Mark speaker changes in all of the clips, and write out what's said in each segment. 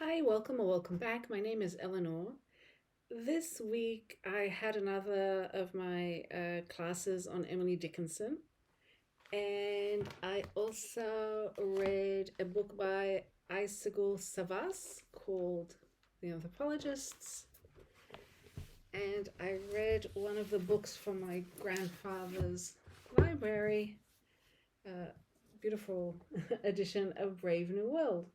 Speaker 1: Hi, welcome or welcome back. My name is Eleanor. This week I had another of my classes on Emily Dickinson, and I also read a book by Savas called The Anthropologists, and I read one of the books from my grandfather's library, a beautiful edition of Brave New World.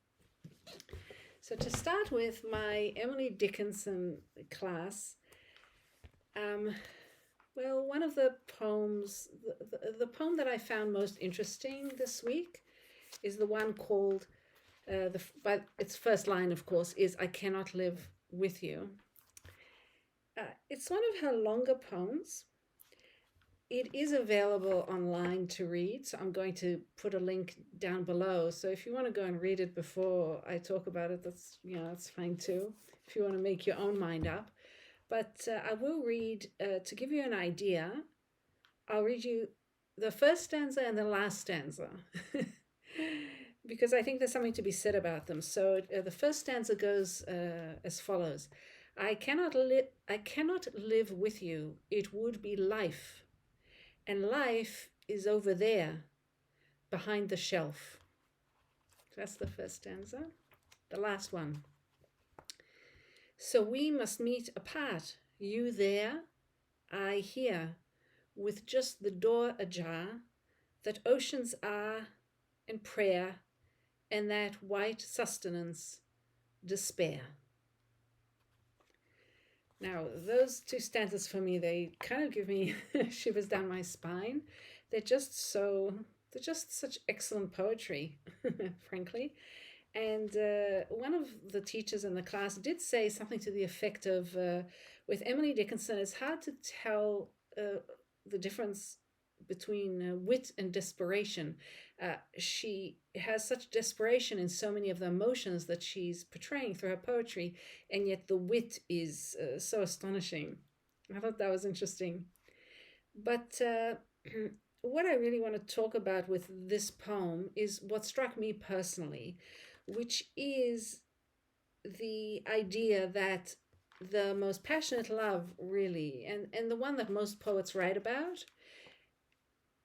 Speaker 1: So to start with my Emily Dickinson class, well, one of the poems, the poem that I found most interesting this week is the one called, by its first line, of course, is "I Cannot Live With You." It's one of her longer poems. It is available online to read, so I'm going to put a link down below. So if you want to go and read it before I talk about it, that's fine too. If you want to make your own mind up, but I will read to give you an idea. I'll read you the first stanza and the last stanza because I think there's something to be said about them. So the first stanza goes as follows: I cannot live with you. It would be life. And life is over there, behind the shelf. That's the first stanza. The last one. So we must meet apart, you there, I here, with just the door ajar, that oceans are, and prayer, and that white sustenance, despair. Now, those two stanzas for me, they kind of give me shivers down my spine. They're just such excellent poetry, frankly. And one of the teachers in the class did say something to the effect of, with Emily Dickinson, it's hard to tell the difference between wit and desperation. She has such desperation in so many of the emotions that she's portraying through her poetry, and yet the wit is so astonishing. I thought that was interesting. But what I really want to talk about with this poem is what struck me personally, which is the idea that the most passionate love, really, and the one that most poets write about,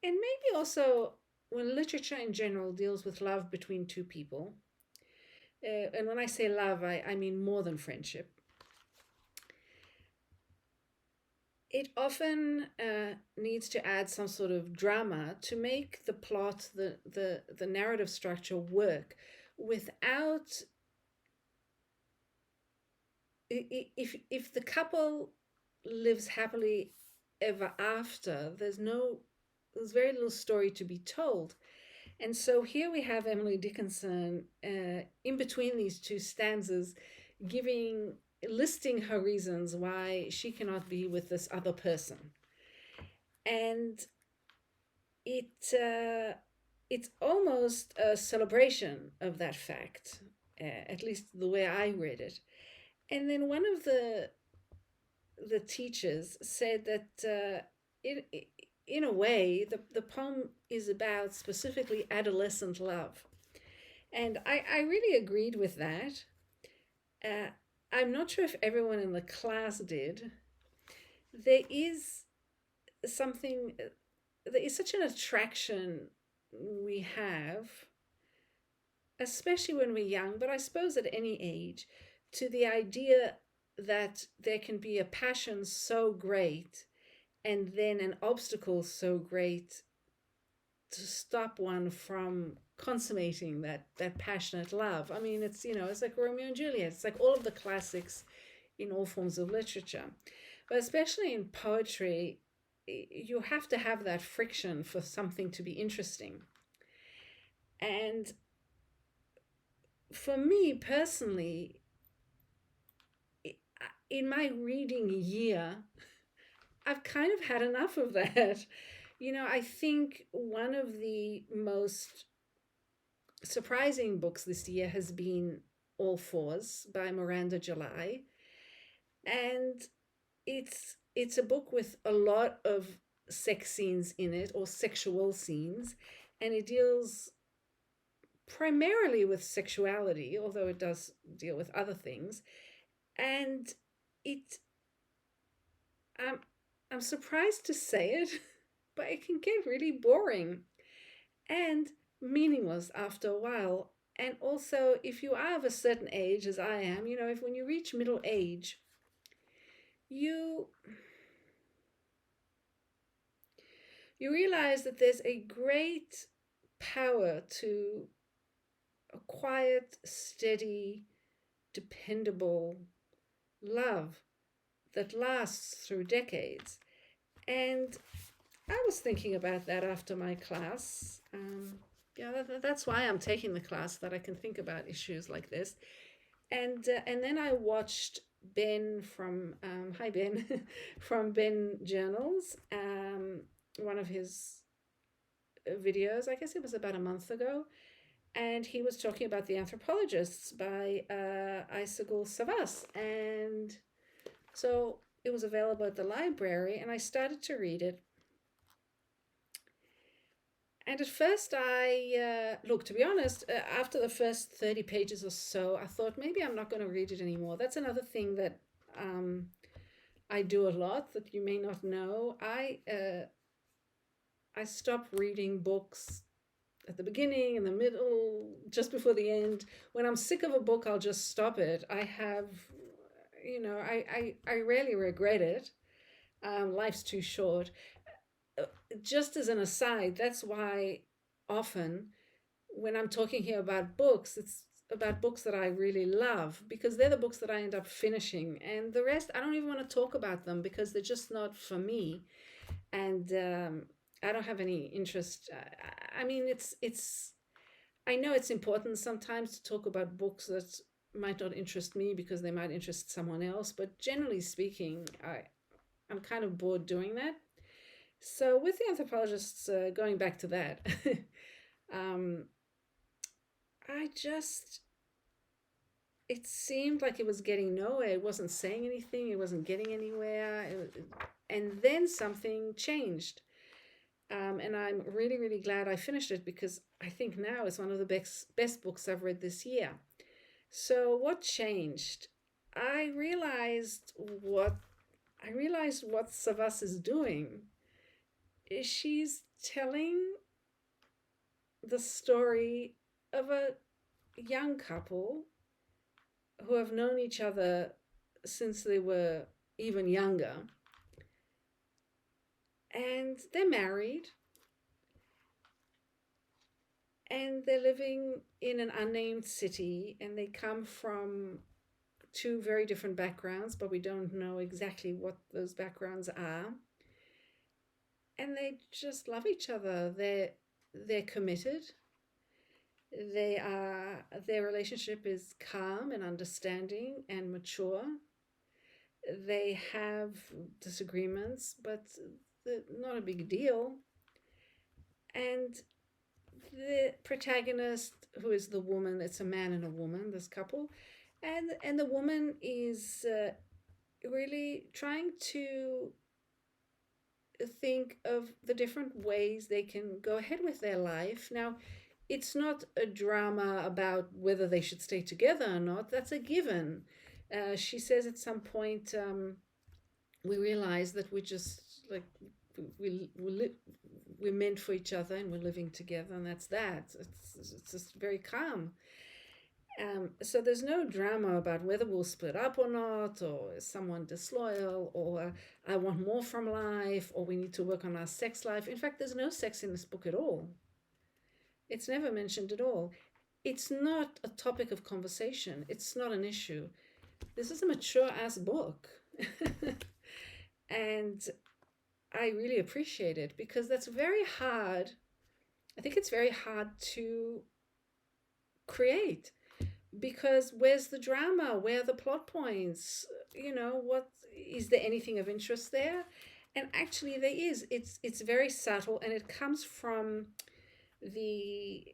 Speaker 1: and maybe also when literature in general deals with love between two people, and when I say love, I mean more than friendship, it often needs to add some sort of drama to make the plot, the narrative structure work without, if the couple lives happily ever after, there's very little story to be told. And so here we have Emily Dickinson in between these two stanzas listing her reasons why she cannot be with this other person. And it's almost a celebration of that fact, at least the way I read it. And then one of the teachers said that in a way, the poem is about specifically adolescent love. And I really agreed with that. I'm not sure if everyone in the class did. There is such an attraction we have, especially when we're young, but I suppose at any age, to the idea that there can be a passion so great and then an obstacle so great to stop one from consummating that passionate love. I mean, it's like Romeo and Juliet. It's like all of the classics in all forms of literature, but especially in poetry, you have to have that friction for something to be interesting. And for me personally, in my reading year, I've kind of had enough of that. I think one of the most surprising books this year has been All Fours by Miranda July. And it's a book with a lot of sex scenes in it, or sexual scenes, and it deals primarily with sexuality, although it does deal with other things. And it, I'm surprised to say it, but it can get really boring and meaningless after a while. And also, if you are of a certain age, as I am, if when you reach middle age, you realize that there's a great power to a quiet, steady, dependable love that lasts through decades. And I was thinking about that after my class. That's why I'm taking the class, that I can think about issues like this. And then I watched Ben from hi Ben from Ben Journals, one of his videos. I guess it was about a month ago, and he was talking about the Anthropologists by Savas, and so it was available at the library, and I started to read it. And at first look, to be honest, after the first 30 pages or so, I thought maybe I'm not going to read it anymore. That's another thing that I do a lot that you may not know. I stop reading books at the beginning, in the middle, just before the end. When I'm sick of a book, I'll just stop it. I have, I rarely regret it. Life's too short. Just as an aside, that's why often when I'm talking here about books, it's about books that I really love, because they're the books that I end up finishing, and the rest I don't even want to talk about them because they're just not for me, and I don't have any interest. I mean, it's I know it's important sometimes to talk about books that might not interest me because they might interest someone else, but generally speaking, I'm kind of bored doing that. So with the Anthropologists, going back to that, it seemed like it was getting nowhere. It wasn't saying anything. It wasn't getting anywhere. And then something changed. And I'm really, really glad I finished it, because I think now it's one of the best books I've read this year. So what changed? I realized what Savas is doing. She's telling the story of a young couple who have known each other since they were even younger. And they're married. And they're living in an unnamed city, and they come from two very different backgrounds, but we don't know exactly what those backgrounds are. And they just love each other. They're committed. Their relationship is calm and understanding and mature. They have disagreements, but not a big deal. And the protagonist, who is the woman, it's a man and a woman, this couple, and the woman is really trying to think of the different ways they can go ahead with their life. Now, it's not a drama about whether they should stay together or not. That's a given. She says at some point, we realize that we're just like, we're meant for each other, and we're living together, and that's that. It's just very calm. So there's no drama about whether we'll split up or not, or is someone disloyal, or I want more from life, or we need to work on our sex life. In fact, there's no sex in this book at all. It's never mentioned at all. It's not a topic of conversation. It's not an issue. This is a mature-ass book. And I really appreciate it, because that's very hard. I think it's very hard to create, because where's the drama? Where are the plot points? What is there anything of interest there? And actually there is. It's very subtle, and it comes from the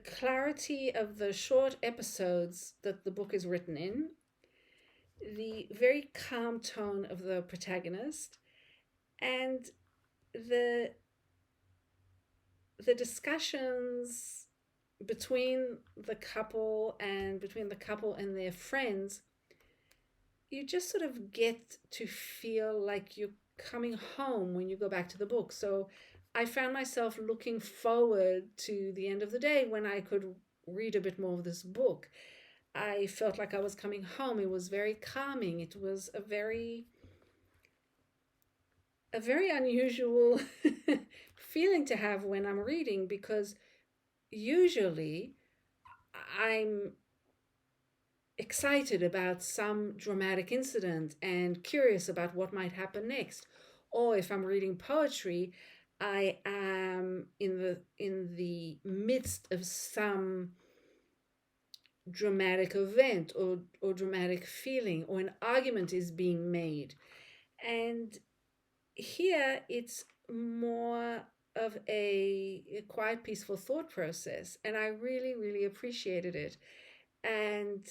Speaker 1: clarity of the short episodes that the book is written in, the very calm tone of the protagonist, and the the discussions between the couple and their friends, you just sort of get to feel like you're coming home when you go back to the book. So I found myself looking forward to the end of the day when I could read a bit more of this book. I felt like I was coming home. It was very calming. It was a very unusual feeling to have when I'm reading, because usually I'm excited about some dramatic incident and curious about what might happen next. Or if I'm reading poetry, I am in the midst of some dramatic event or dramatic feeling, or an argument is being made. And here it's more of a quiet, peaceful thought process, and I really, really appreciated it. And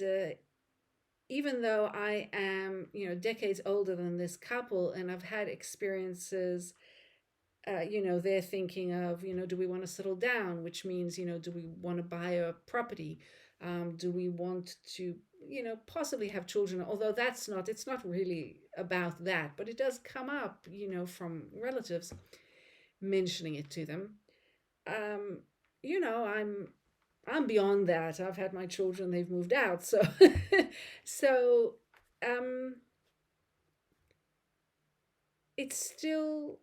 Speaker 1: even though I am, decades older than this couple, and I've had experiences, they're thinking of, do we want to settle down, which means, do we want to buy a property? Do we want to, possibly have children? Although it's not really about that, but it does come up, from relatives mentioning it to them. I'm beyond that. I've had my children, they've moved out. So, so, it's still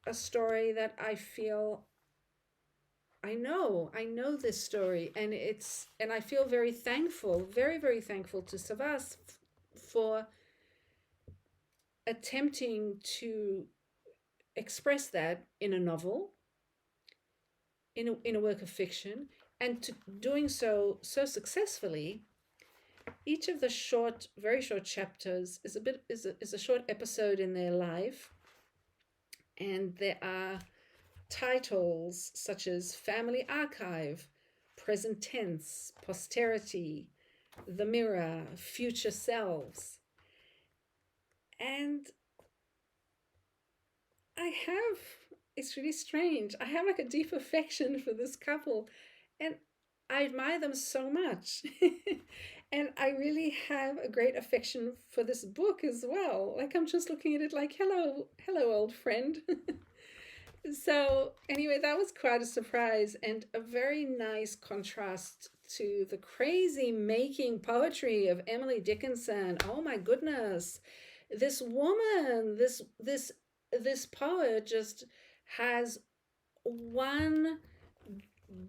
Speaker 1: a story that I feel I know this story, and I feel very thankful, very, very thankful to Savas for attempting to express that in a novel, in a work of fiction, and to doing so successfully. Each of the very short chapters is a short episode in their life, and there are titles such as Family Archive, Present Tense, Posterity, The Mirror, Future Selves. And it's really strange, I have like a deep affection for this couple, and I admire them so much. And I really have a great affection for this book as well. Like, I'm just looking at it like, hello, old friend. So anyway, that was quite a surprise and a very nice contrast to the crazy making poetry of Emily Dickinson. Oh my goodness. This woman, this poet just has one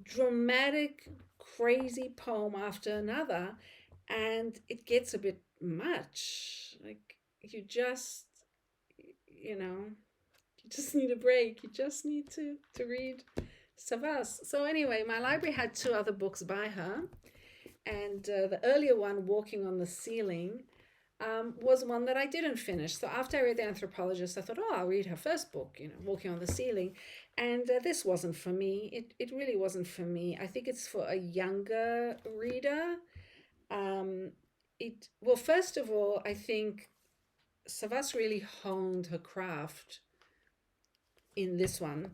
Speaker 1: dramatic, crazy poem after another, and it gets a bit much. Like, you just need a break. You just need to read Savas. So anyway, my library had 2 other books by her, and the earlier one, Walking on the Ceiling, was one that I didn't finish. So after I read The Anthropologists, I thought, I'll read her first book, Walking on the Ceiling. And this wasn't for me. It really wasn't for me. I think it's for a younger reader. Well, first of all, I think Savas really honed her craft in this one,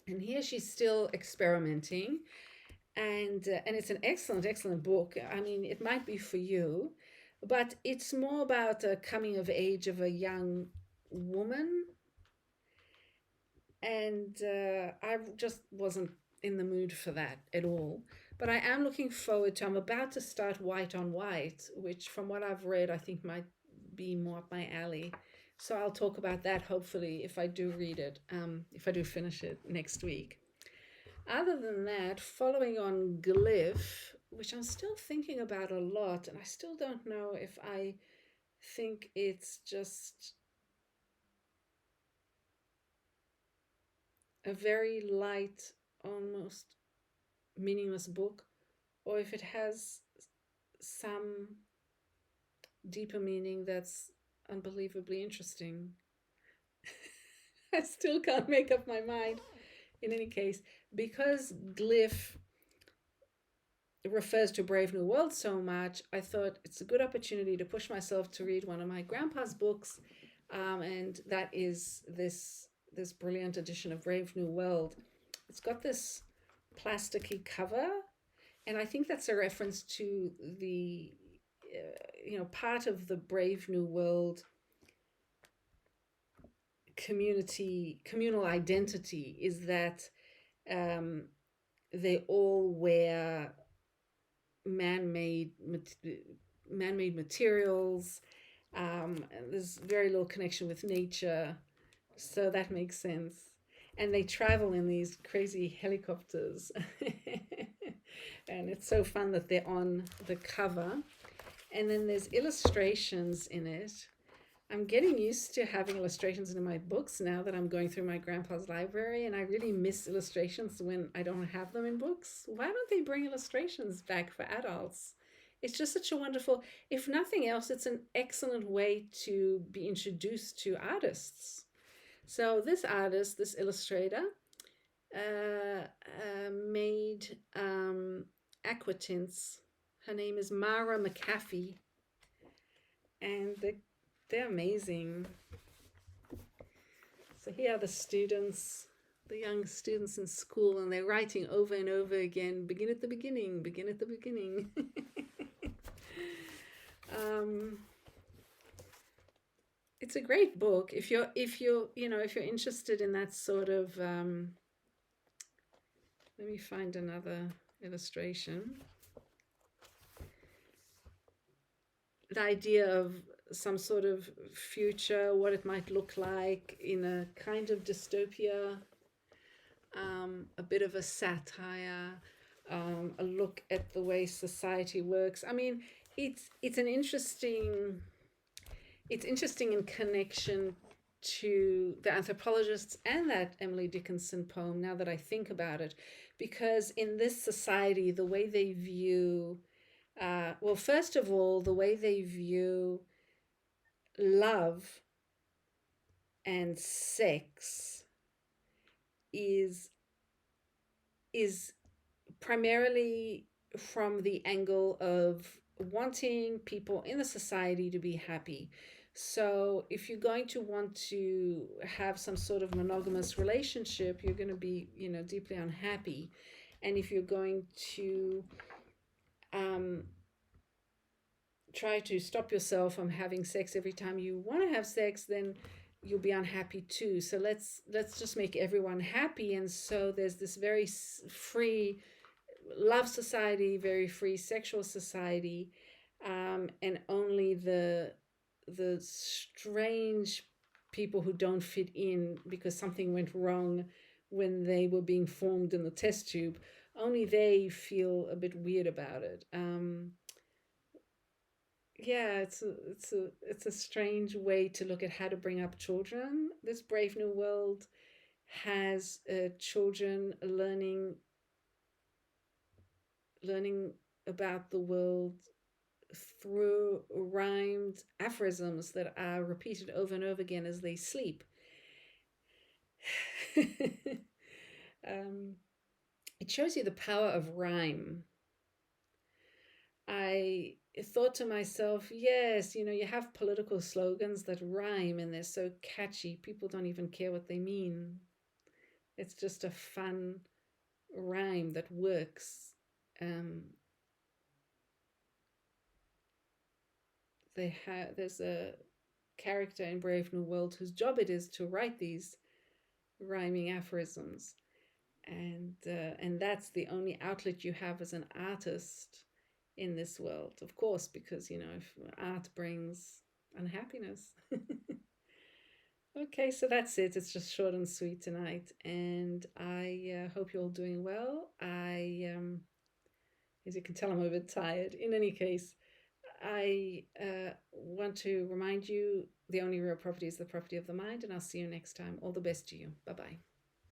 Speaker 1: and here she's still experimenting, and it's an excellent book. I mean, it might be for you, but it's more about a coming of age of a young woman, and I just wasn't in the mood for that at all. But I am looking forward to, I'm about to start White on White, which from what I've read, I think might be more up my alley. So I'll talk about that hopefully if I do read it, if I do finish it next week. Other than that, following on Glyph, which I'm still thinking about a lot, and I still don't know if I think it's just a very light, almost meaningless book, or if it has some deeper meaning that's unbelievably interesting. I still can't make up my mind. In any case, because Glyph refers to Brave New World so much, I thought it's a good opportunity to push myself to read one of my grandpa's books, and that is this brilliant edition of Brave New World. it's got this plasticky cover, and I think that's a reference to the part of the Brave New World communal identity is that they all wear man-made materials. And there's very little connection with nature, so that makes sense. And they travel in these crazy helicopters. And it's so fun that they're on the cover. And then there's illustrations in it. I'm getting used to having illustrations in my books now that I'm going through my grandpa's library, and I really miss illustrations when I don't have them in books. Why don't they bring illustrations back for adults? It's just such a wonderful, if nothing else, it's an excellent way to be introduced to artists. So this artist, this illustrator, made aqua tints. Her name is Mara McCaffee, and they're amazing. So here are the students, the young students in school, and they're writing over and over again, begin at the beginning, begin at the beginning. It's a great book if you're interested in that sort of let me find another illustration. The idea of some sort of future, what it might look like in a kind of dystopia, a bit of a satire, a look at the way society works. I mean, it's interesting in connection to the Anthropologists and that Emily Dickinson poem, now that I think about it, because in this society, the way they view, well, first of all, the way they view love and sex is primarily from the angle of wanting people in the society to be happy. So if you're going to want to have some sort of monogamous relationship, you're going to be, deeply unhappy. And if you're going to try to stop yourself from having sex every time you want to have sex, then you'll be unhappy too. So let's just make everyone happy. And so there's this very free love society, very free sexual society, and only the strange people who don't fit in because something went wrong when they were being formed in the test tube, only they feel a bit weird about it. Yeah, it's a strange way to look at how to bring up children. This Brave New World has children learning about the world through rhymed aphorisms that are repeated over and over again as they sleep. It shows you the power of rhyme. I thought to myself, yes, you have political slogans that rhyme and they're so catchy, people don't even care what they mean. It's just a fun rhyme that works. There's a character in Brave New World whose job it is to write these rhyming aphorisms, and that's the only outlet you have as an artist in this world, of course, because if art brings unhappiness. Okay, so that's it. It's just short and sweet tonight, and I hope you're all doing well. As you can tell, I'm a bit tired. In any case, I want to remind you the only real property is the property of the mind, and I'll see you next time. All the best to you. Bye-bye.